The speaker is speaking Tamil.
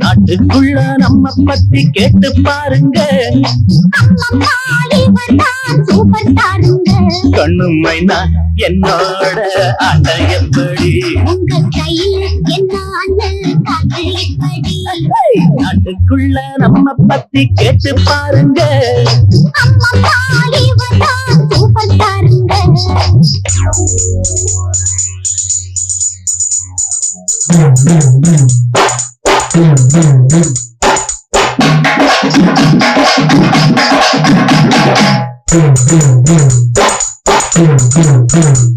நாட்டுக்குள்ள நம்ம பத்தி கேட்டு பாருங்க. கண்ணும் மைனா என்னோட ஆட்ட எப்படி? நாட்டுக்குள்ள நம்ம பத்தி கேட்டு பாருங்க. Boom, boom, boom. Boom, boom, boom.